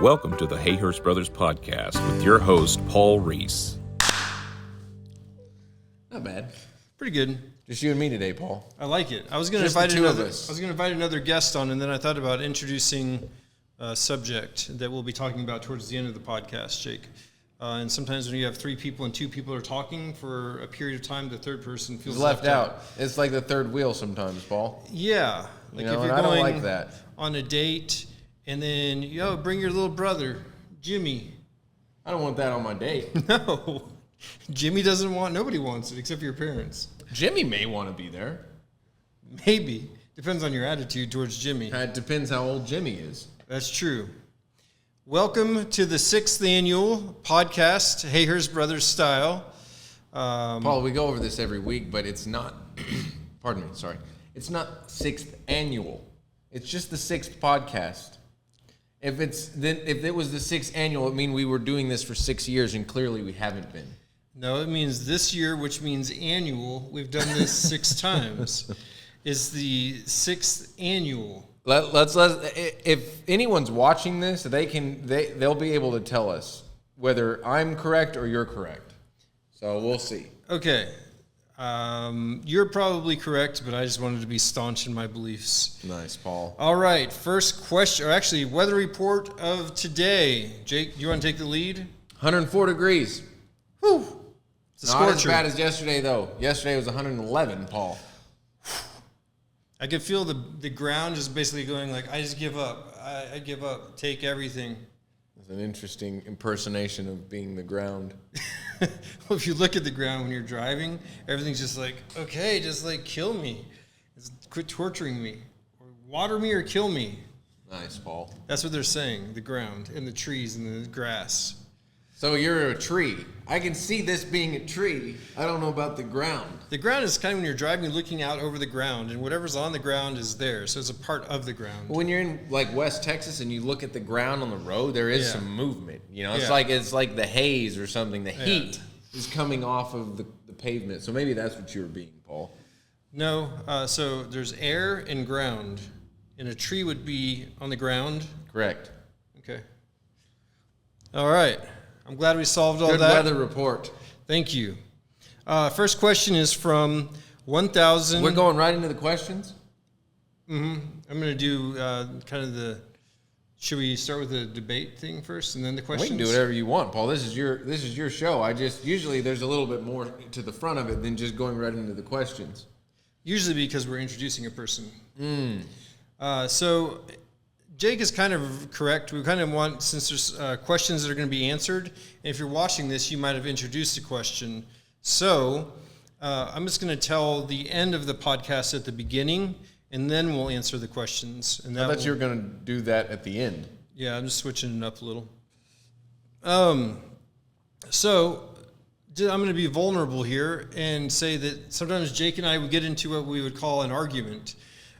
Welcome to the Hayhurst Brothers Podcast with your host, Paul Risse. Not bad. Pretty good. Just you and me today, Paul. I like it. I was going to invite another guest on, and then I thought about introducing a subject that we'll be talking about towards the end of the podcast, Jake. And sometimes when you have three people and two people are talking for a period of time, the third person feels left out. It's like the third wheel sometimes, Paul. Yeah. Like if you're I don't like that. On a date, and then, bring your little brother, Jimmy. I don't want that on my date. No. Nobody wants it except for your parents. Jimmy may want to be there. Maybe. Depends on your attitude towards Jimmy. It depends how old Jimmy is. That's true. Welcome to the 6th annual podcast, Hayhurst Brothers Style. Paul, we go over this every week, but it's not, pardon me, sorry. It's not 6th annual. It's just the 6th podcast. If it was the 6th annual, it would mean we were doing this for 6 years, and clearly we haven't been. No, it means this year, which means annual. We've done this 6 times. Is the 6th annual. Let's if anyone's watching this, they'll be able to tell us whether I'm correct or you're correct. So we'll see. Okay. You're probably correct, but I just wanted to be staunch in my beliefs. Nice, Paul. All right, first question, or actually weather report of today. Jake, do you want to take the lead? 104 degrees. Whew. It's a Not scorcher. as bad as yesterday, though. Yesterday was 111, Paul. I could feel the ground just basically going like, I just give up. I give up. Take everything. It's an interesting impersonation of being the ground. Well, if you look at the ground when you're driving, everything's just like, okay, just like kill me. Just quit torturing me. Or water me or kill me. Nice, Paul. That's what they're saying, the ground and the trees and the grass. So you're a tree. I can see this being a tree. I don't know about the ground. The ground is kind of when you're driving, looking out over the ground, and whatever's on the ground is there. So it's a part of the ground. When you're in like West Texas and you look at the ground on the road, there is some movement. It's like the haze or something. The heat is coming off of the pavement. So maybe that's what you were being, Paul. No. So there's air and ground, and a tree would be on the ground. Correct. Okay. All right. I'm glad we solved all that. Good weather report. Thank you. First question is from 1,000. We're going right into the questions? Mm-hmm. I'm going to do kind of the... Should we start with the debate thing first and then the questions? We can do whatever you want, Paul. This is your show. Usually there's a little bit more to the front of it than just going right into the questions. Usually because we're introducing a person. So Jake is kind of correct. We kind of want, since there's questions that are going to be answered, and if you're watching this, you might have introduced a question. So I'm just going to tell the end of the podcast at the beginning, and then we'll answer the questions. And I thought you were going to do that at the end. Yeah, I'm just switching it up a little. So I'm going to be vulnerable here and say that sometimes Jake and I would get into what we would call an argument.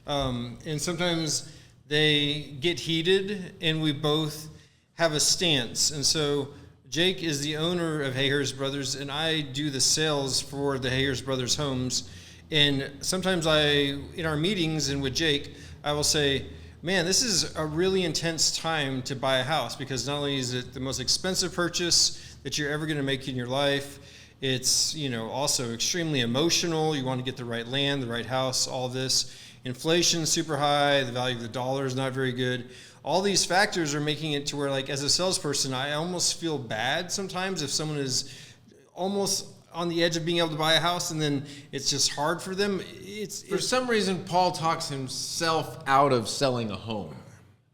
And sometimes they get heated, and we both have a stance. And so Jake is the owner of Hayhurst Brothers, and I do the sales for the Hayhurst Brothers homes. And sometimes in our meetings and with Jake, I will say, man, this is a really intense time to buy a house, because not only is it the most expensive purchase that you're ever going to make in your life, it's also extremely emotional. You want to get the right land, the right house, all this. Inflation's super high, the value of the dollar is not very good. All these factors are making it to where, like, as a salesperson, I almost feel bad sometimes if someone is almost on the edge of being able to buy a house and then it's just hard for them. For some reason, Paul talks himself out of selling a home.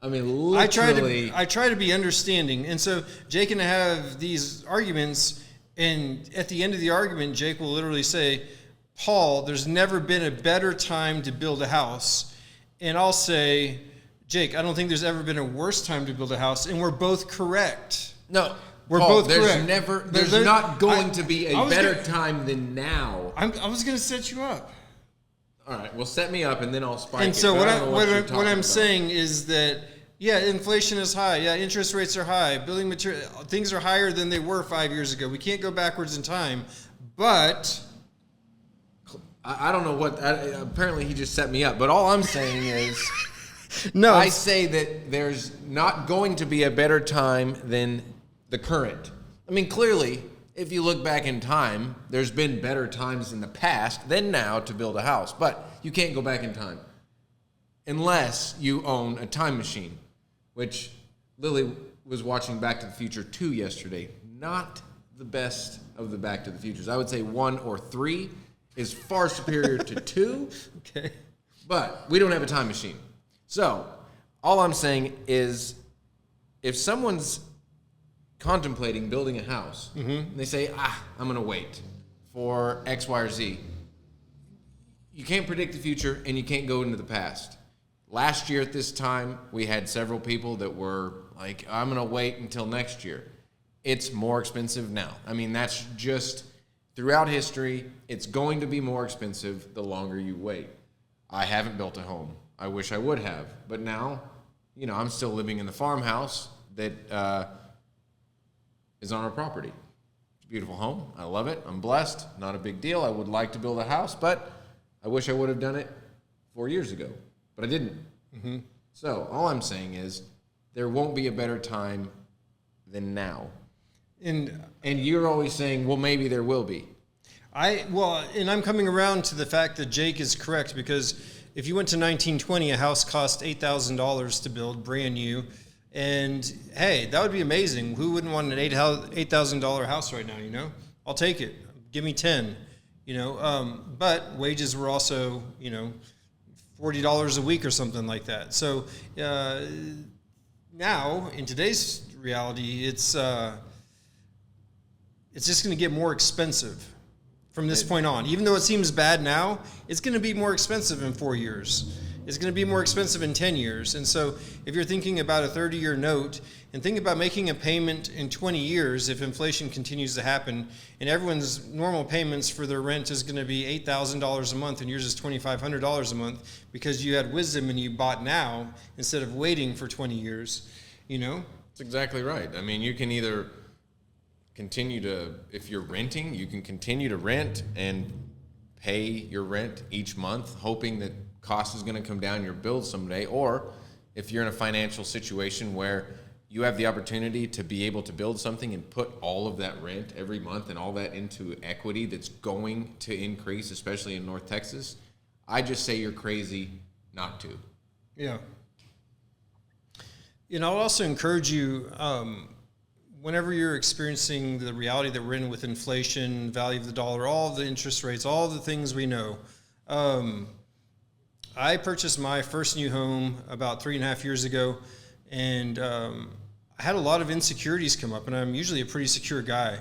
I mean, literally. I try to be understanding. And so Jake and I have these arguments, and at the end of the argument, Jake will literally say, Paul, there's never been a better time to build a house. And I'll say, Jake, I don't think there's ever been a worse time to build a house. And we're both correct. No, we're Paul, both there's correct. There's not going to be a better time than now. I was going to set you up. All right, well, set me up, and then I'll spike it. And so what I'm saying is that, inflation is high. Yeah, interest rates are high. Building material, things are higher than they were 5 years ago. We can't go backwards in time. But I don't know what. Apparently, he just set me up. But all I'm saying is, No, I say that there's not going to be a better time than the current. I mean, clearly, if you look back in time, there's been better times in the past than now to build a house. But you can't go back in time unless you own a time machine, which Lily was watching Back to the Future 2 yesterday. Not the best of the Back to the Futures. I would say 1 or 3 is far superior to 2. Okay. But we don't have a time machine. So all I'm saying is if someone's contemplating building a house, and they say, I'm going to wait for X, Y, or Z, you can't predict the future and you can't go into the past. Last year at this time, we had several people that were like, I'm going to wait until next year. It's more expensive now. I mean, that's just throughout history. It's going to be more expensive the longer you wait. I haven't built a home. I wish I would have. But now, I'm still living in the farmhouse that is on our property. It's a beautiful home. I love it. I'm blessed. Not a big deal. I would like to build a house, but I wish I would have done it 4 years ago. But I didn't. Mm-hmm. So all I'm saying is there won't be a better time than now. And you're always saying, well, maybe there will be. And I'm coming around to the fact that Jake is correct, because if you went to 1920, a house cost $8,000 to build, brand new. And hey, that would be amazing. Who wouldn't want an $8,000 house right now? I'll take it. Give me 10, but wages were also, $40 a week or something like that. So now in today's reality, it's just going to get more expensive from this point on. Even though it seems bad now, it's going to be more expensive in 4 years. It's going to be more expensive in 10 years. And so if you're thinking about a 30-year note and think about making a payment in 20 years, if inflation continues to happen and everyone's normal payments for their rent is going to be $8,000 a month and yours is $2,500 a month because you had wisdom and you bought now instead of waiting for 20 years, That's exactly right. I mean, you can either continue to, if you're renting, you can continue to rent and pay your rent each month, hoping that cost is going to come down your bill someday. Or if you're in a financial situation where you have the opportunity to be able to build something and put all of that rent every month and all that into equity that's going to increase, especially in North Texas, I just say you're crazy not to. Yeah. I'll also encourage you, whenever you're experiencing the reality that we're in with inflation, value of the dollar, all the interest rates, all the things we know. I purchased my first new home about 3.5 years ago, and I had a lot of insecurities come up, and I'm usually a pretty secure guy.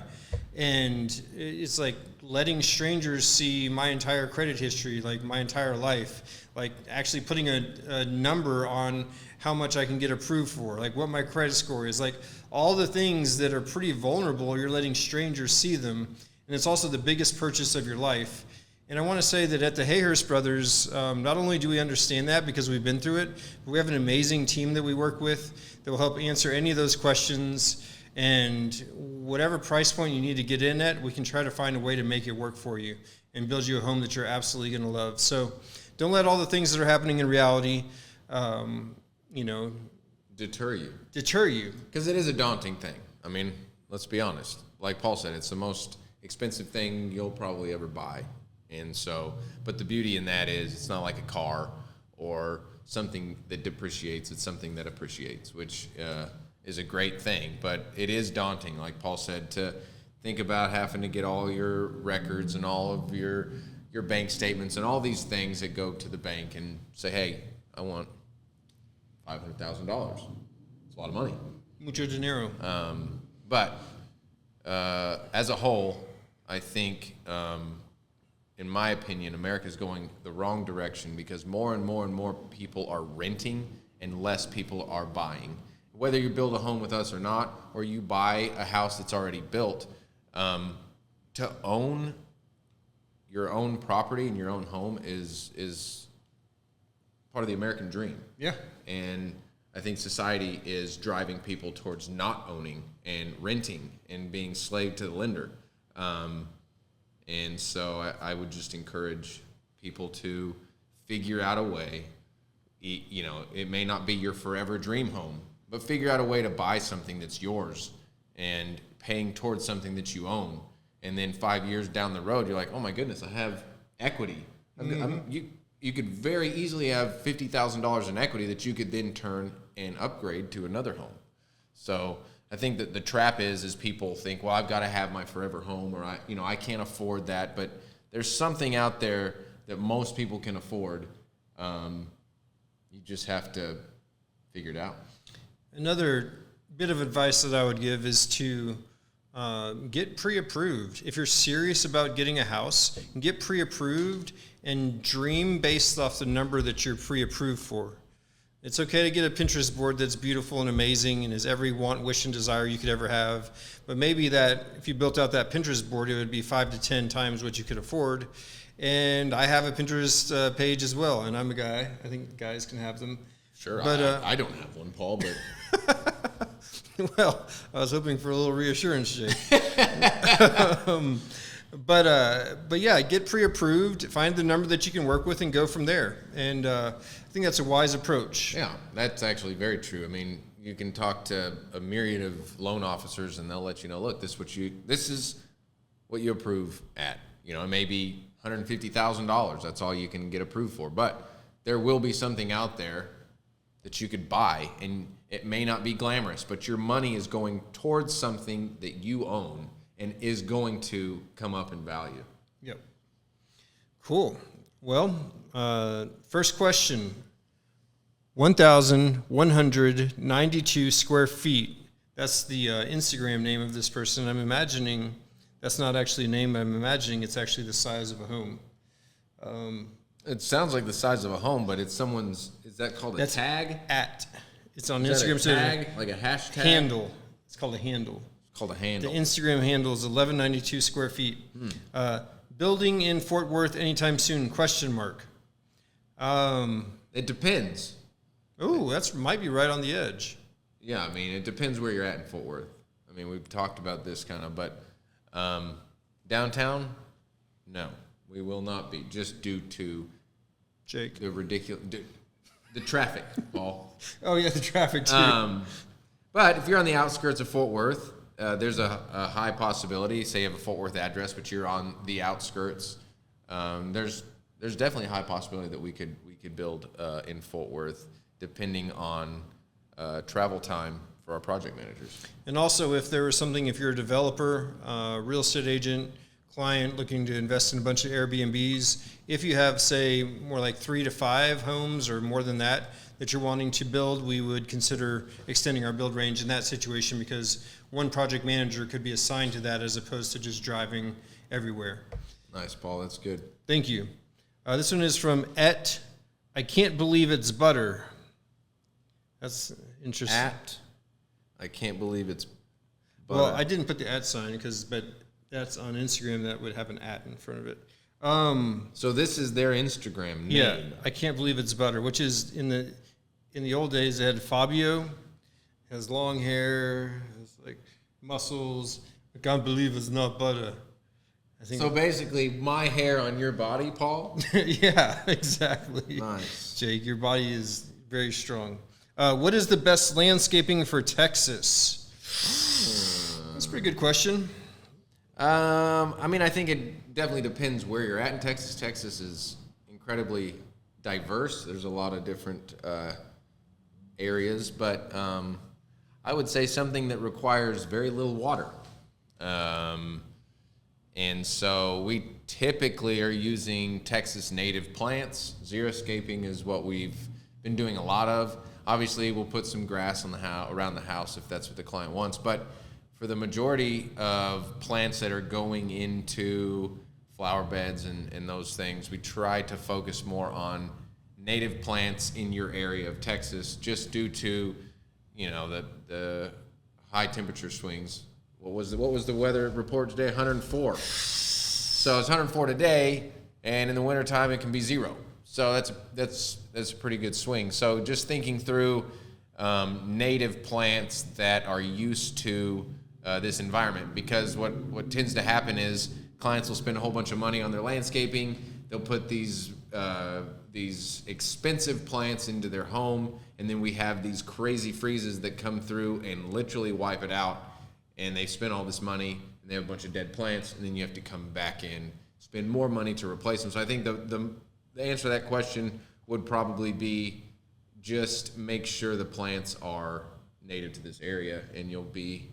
And it's like letting strangers see my entire credit history, like my entire life, like actually putting a number on how much I can get approved for, like what my credit score is, like all the things that are pretty vulnerable, you're letting strangers see them. And it's also the biggest purchase of your life. And I want to say that at the Hayhurst Brothers, not only do we understand that because we've been through it, but we have an amazing team that we work with that will help answer any of those questions. And whatever price point you need to get in at, we can try to find a way to make it work for you and build you a home that you're absolutely going to love. So don't let all the things that are happening in reality, Deter you. Because it is a daunting thing. I mean, let's be honest. Like Paul said, it's the most expensive thing you'll probably ever buy. And so, but the beauty in that is it's not like a car or something that depreciates. It's something that appreciates, which is a great thing. But it is daunting, like Paul said, to think about having to get all your records and all of your bank statements and all these things that go to the bank and say, hey, I want $500,000. It's a lot of money. Mucho dinero. But as a whole, I think, in my opinion, America's going the wrong direction because more and more and more people are renting and less people are buying. Whether you build a home with us or not, or you buy a house that's already built, to own your own property and your own home is part of the American dream. Yeah. And I think society is driving people towards not owning and renting and being slave to the lender. And so I would just encourage people to figure out a way you know, it may not be your forever dream home, but figure out a way to buy something that's yours and paying towards something that you own. And then 5 years down the road, you're like, oh my goodness, I have equity. You could very easily have $50,000 in equity that you could then turn and upgrade to another home. So I think that the trap is people think, well, I've got to have my forever home, or I can't afford that. But there's something out there that most people can afford. You just have to figure it out. Another bit of advice that I would give is to get pre-approved. If you're serious about getting a house, get pre-approved and dream based off the number that you're pre-approved for. It's okay to get a Pinterest board that's beautiful and amazing and has every want, wish, and desire you could ever have. But maybe that if you built out that Pinterest board, it would be 5 to 10 times what you could afford. And I have a Pinterest page as well, and I'm a guy. I think guys can have them. Sure, but I don't have one, Paul, but... Well, I was hoping for a little reassurance, Jake. But yeah, get pre-approved, find the number that you can work with, and go from there. And I think that's a wise approach. Yeah, that's actually very true. I mean, you can talk to a myriad of loan officers, and they'll let you know, look, this is what you approve at. You know, it may be $150,000. That's all you can get approved for. But there will be something out there that you could buy, and it may not be glamorous, but your money is going towards something that you own and is going to come up in value. Yep. Cool. Well, first question, 1,192 square feet. That's the Instagram name of this person. I'm imagining that's not actually a name. I'm imagining it's actually the size of a home. It sounds like the size of a home, but it's someone's, is that called a tag? It's on is Instagram. That a tag, like a hashtag? Handle. It's called a handle. It's called a handle. The Instagram handle is 1,192 square feet. Building in Fort Worth anytime soon, question mark. It depends. Oh, that's might be right on the edge. Yeah, I mean, it depends where you're at in Fort Worth. I mean, we've talked about this kind of, but downtown, no. We will not be, just due to Jake, the ridiculous, the traffic, Paul. Oh yeah, the traffic too. But if you're on the outskirts of Fort Worth, there's a high possibility. Say you have a Fort Worth address, but you're on the outskirts. There's definitely a high possibility that we could build in Fort Worth, depending on travel time for our project managers. And also, if there was something, if you're a developer, real estate agent, client looking to invest in a bunch of Airbnbs, if you have, say, more like 3 to 5 homes or more than that you're wanting to build, we would consider extending our build range in that situation, because one project manager could be assigned to that as opposed to just driving everywhere. Nice, Paul. That's good. Thank you. This one is from I can't believe it's butter. That's interesting. I can't believe it's butter. Well, I didn't put the @ sign but that's on Instagram. That would have an @ in front of it. So this is their Instagram name. Yeah, I can't believe it's butter, which is in the old days they had Fabio, has long hair, has like muscles. I can't believe it's not butter. I think so basically, my hair on your body, Paul? Yeah, exactly. Nice. Jake, your body is very strong. What is the best landscaping for Texas? That's a pretty good question. I mean, I think it definitely depends where you're at in Texas. Texas is incredibly diverse. There's a lot of different areas, but I would say something that requires very little water. And so we typically are using Texas native plants. Xeriscaping is what we've been doing a lot of. Obviously, we'll put some grass on around the house if that's what the client wants, but for the majority of plants that are going into flower beds and those things, we try to focus more on native plants in your area of Texas, just due to, the high temperature swings. What was the weather report today? 104. So it's 104 today, and in the wintertime it can be 0. So that's a pretty good swing. So just thinking through native plants that are used to this environment, because what tends to happen is clients will spend a whole bunch of money on their landscaping. They'll put these these expensive plants into their home, and then we have these crazy freezes that come through and literally wipe it out, and they spend all this money, and they have a bunch of dead plants, and then you have to come back in, spend more money to replace them. So I think the answer to that question would probably be just make sure the plants are native to this area, and you'll be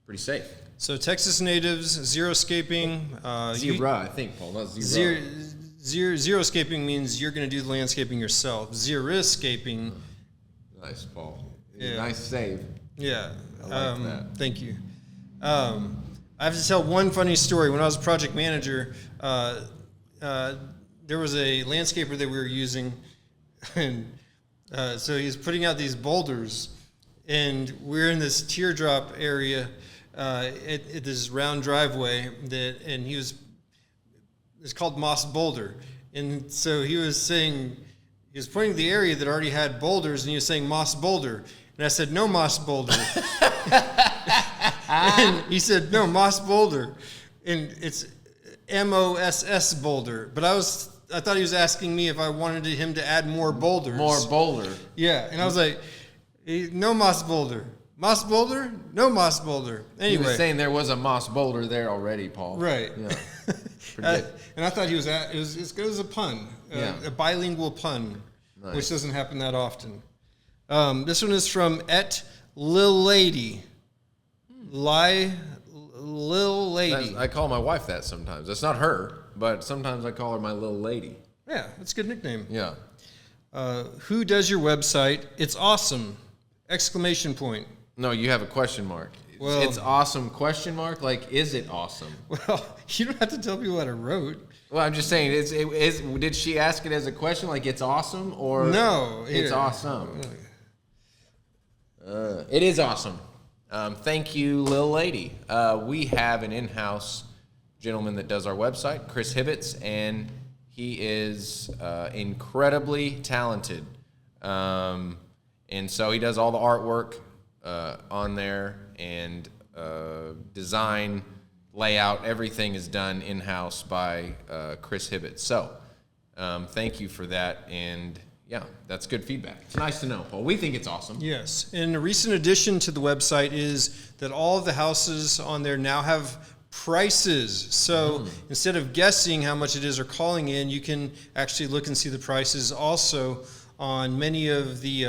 pretty safe. So Texas natives, xeriscaping. I think, Paul, not zero. Xeriscaping means you're going to do the landscaping yourself. Xeriscaping. Nice, Paul. Yeah. Nice save. Yeah. I like that. Thank you. I have to tell one funny story. When I was a project manager, there was a landscaper that we were using, and so he's putting out these boulders, and we're in this teardrop area at this round driveway and it's called Moss Boulder. And so he was pointing to the area that already had boulders, and he was saying Moss Boulder. And I said, no Moss Boulder. And he said, no, Moss Boulder. And it's MOSS Boulder. But I thought he was asking me if I wanted him to add more boulders. More boulder. Yeah. And I was like, no Moss Boulder. Moss Boulder? No Moss Boulder. Anyway. He was saying there was a Moss Boulder there already, Paul. Right. Yeah. Pretty good. And I thought it was a pun, a bilingual pun, Nice. Which doesn't happen that often. This one is from Lil Lady. Lil Lady. I call my wife that sometimes. That's not her, but sometimes I call her my little lady. Yeah, that's a good nickname. Yeah. Who does your website? It's awesome! Exclamation point. No, you have a question mark. Well, it's awesome, question mark? Like, is it awesome? Well, you don't have to tell people what I wrote. Well, I'm just saying, did she ask it as a question, like it's awesome, or no? It's awesome. It is awesome. Thank you, Lil Lady. We have an in-house gentleman that does our website, Chris Hibbets, and he is incredibly talented. And so he does all the artwork on there, and design, layout, everything is done in-house by Chris Hibbets. So thank you for that, and yeah, that's good feedback. It's nice to know, Paul. We think it's awesome. Yes, and a recent addition to the website is that all of the houses on there now have prices. So instead of guessing how much it is or calling in, you can actually look and see the prices. Also, on many of the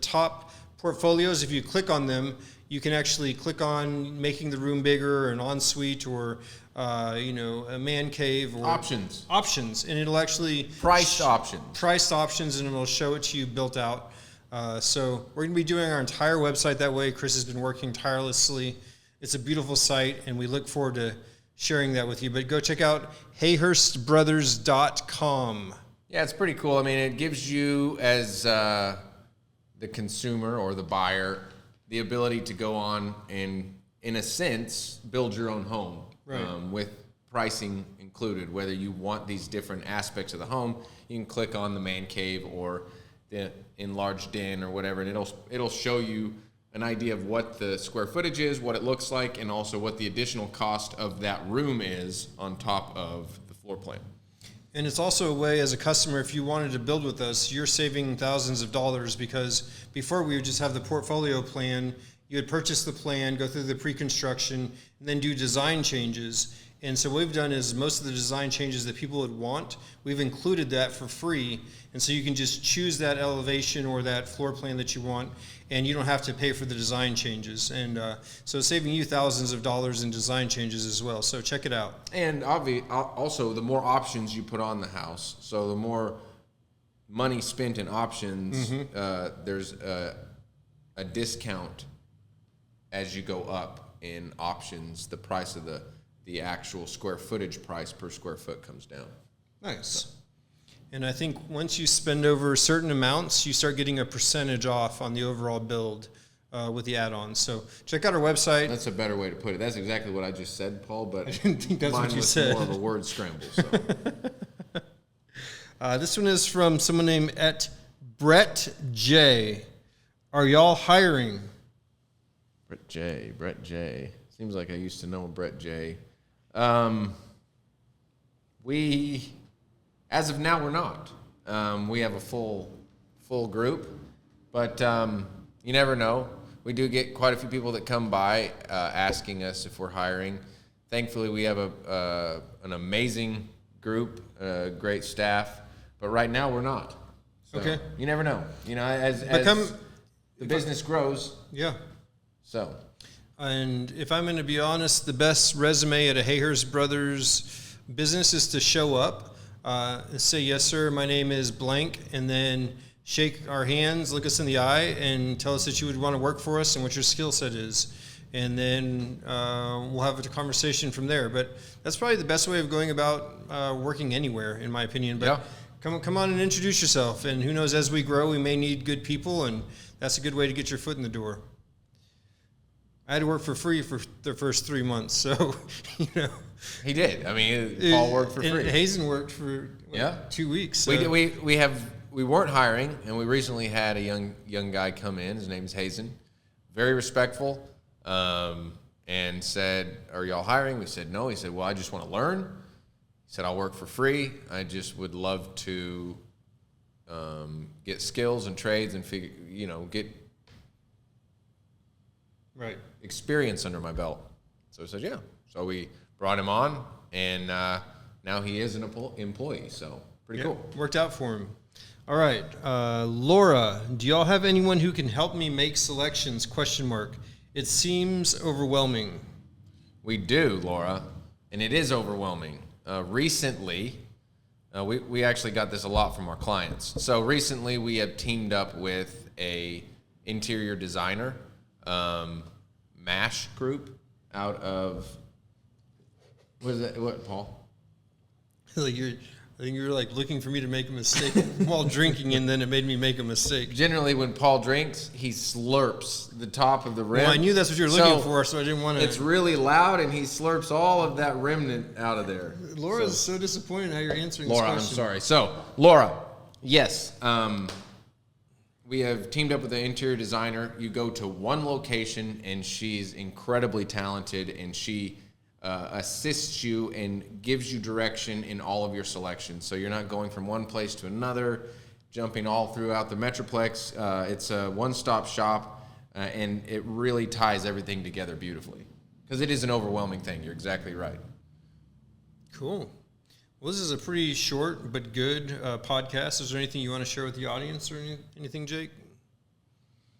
top portfolios, if you click on them, you can actually click on making the room bigger, or an ensuite, or a man cave, or options, and it'll actually priced options, and it'll show it to you built out. So we're going to be doing our entire website that way. Chris has been working tirelessly. It's a beautiful site, and we look forward to sharing that with you. But go check out hayhurstbrothers.com. Yeah, it's pretty cool. I mean, it gives you, as the consumer or the buyer, the ability to go on and, in a sense, build your own home, right, with pricing included. Whether you want these different aspects of the home, you can click on the man cave or the enlarged den or whatever, and it'll show you an idea of what the square footage is, what it looks like, and also what the additional cost of that room is on top of the floor plan. And it's also a way, as a customer, if you wanted to build with us, you're saving thousands of dollars, because before we would just have the portfolio plan, you would purchase the plan, go through the pre-construction, and then do design changes. And so what we've done is most of the design changes that people would want, we've included that for free. And so you can just choose that elevation or that floor plan that you want, and you don't have to pay for the design changes. And so it's saving you thousands of dollars in design changes as well. So check it out. And also, the more options you put on the house, so the more money spent in options, there's a discount as you go up in options. The price of the actual square footage price per square foot comes down. Nice. So. And I think once you spend over certain amounts, you start getting a percentage off on the overall build with the add-ons. So check out our website. That's a better way to put it. That's exactly what I just said, Paul, but I didn't think that's what you said. Mine was more of a word scramble. So. This one is from someone named Brett J. Are y'all hiring? Brett J. Seems like I used to know Brett J. As of now, we're not. We have a full group, but you never know. We do get quite a few people that come by asking us if we're hiring. Thankfully, we have an amazing group, great staff, but right now we're not. So okay. You never know. As the business grows. Yeah. So. And if I'm going to be honest, the best resume at a Hayhurst Brothers business is to show up, say, yes, sir, my name is blank, and then shake our hands, look us in the eye, and tell us that you would want to work for us and what your skill set is. And then we'll have a conversation from there. But that's probably the best way of going about working anywhere, in my opinion. But come on and introduce yourself. And who knows, as we grow, we may need good people, and that's a good way to get your foot in the door. I had to work for free for the first 3 months, so, He did. I mean, Paul worked for free. Hazen worked for 2 weeks. So. We weren't hiring, and we recently had a young guy come in. His name is Hazen. Very respectful, and said, "Are y'all hiring?" We said, "No." He said, "Well, I just want to learn." He said, "I'll work for free. I just would love to get skills and trades and get experience under my belt." So I said, "Yeah." So we brought him on, and now he is an employee. So pretty cool. Worked out for him. All right, Laura, do y'all have anyone who can help me make selections? ? It seems overwhelming. We do, Laura, and it is overwhelming. Recently, we actually got this a lot from our clients. So recently, we have teamed up with a interior designer, MASH group, out of what is that? What, Paul? I think you were looking for me to make a mistake while drinking, and then it made me make a mistake. Generally, when Paul drinks, he slurps the top of the rim. Well, I knew that's what you were looking for, so I didn't want to. It's really loud, and he slurps all of that remnant out of there. Laura's so disappointed how you're answering Laura, this question. I'm sorry. So, Laura, yes, we have teamed up with an interior designer. You go to one location, and she's incredibly talented, and she assists you and gives you direction in all of your selections. So you're not going from one place to another, jumping all throughout the Metroplex. It's a one-stop shop, and it really ties everything together beautifully. Because it is an overwhelming thing. You're exactly right. Cool. Well, this is a pretty short but good podcast. Is there anything you want to share with the audience or anything, Jake?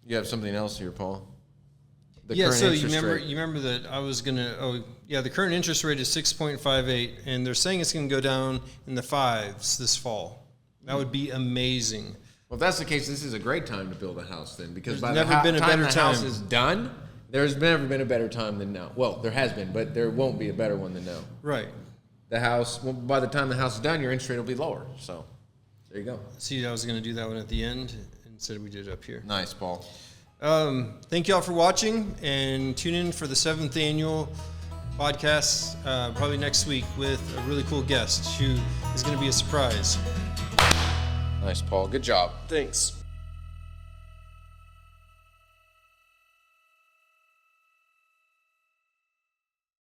You have something else here, Paul? So you remember that I was going to, the current interest rate is 6.58, and they're saying it's going to go down in the 5s this fall. That would be amazing. Well, if that's the case, this is a great time to build a house then, because There's by never been a time better the time. house is done, there's never been a better time than now. Well, there has been, but there won't be a better one than now. Right. By the time the house is done, your interest rate will be lower. So there you go. See, I was going to do that one at the end. Instead, we did it up here. Nice, Paul. Thank you all for watching, and tune in for the 7th annual podcast probably next week with a really cool guest who is going to be a surprise. Nice, Paul. Good job. Thanks.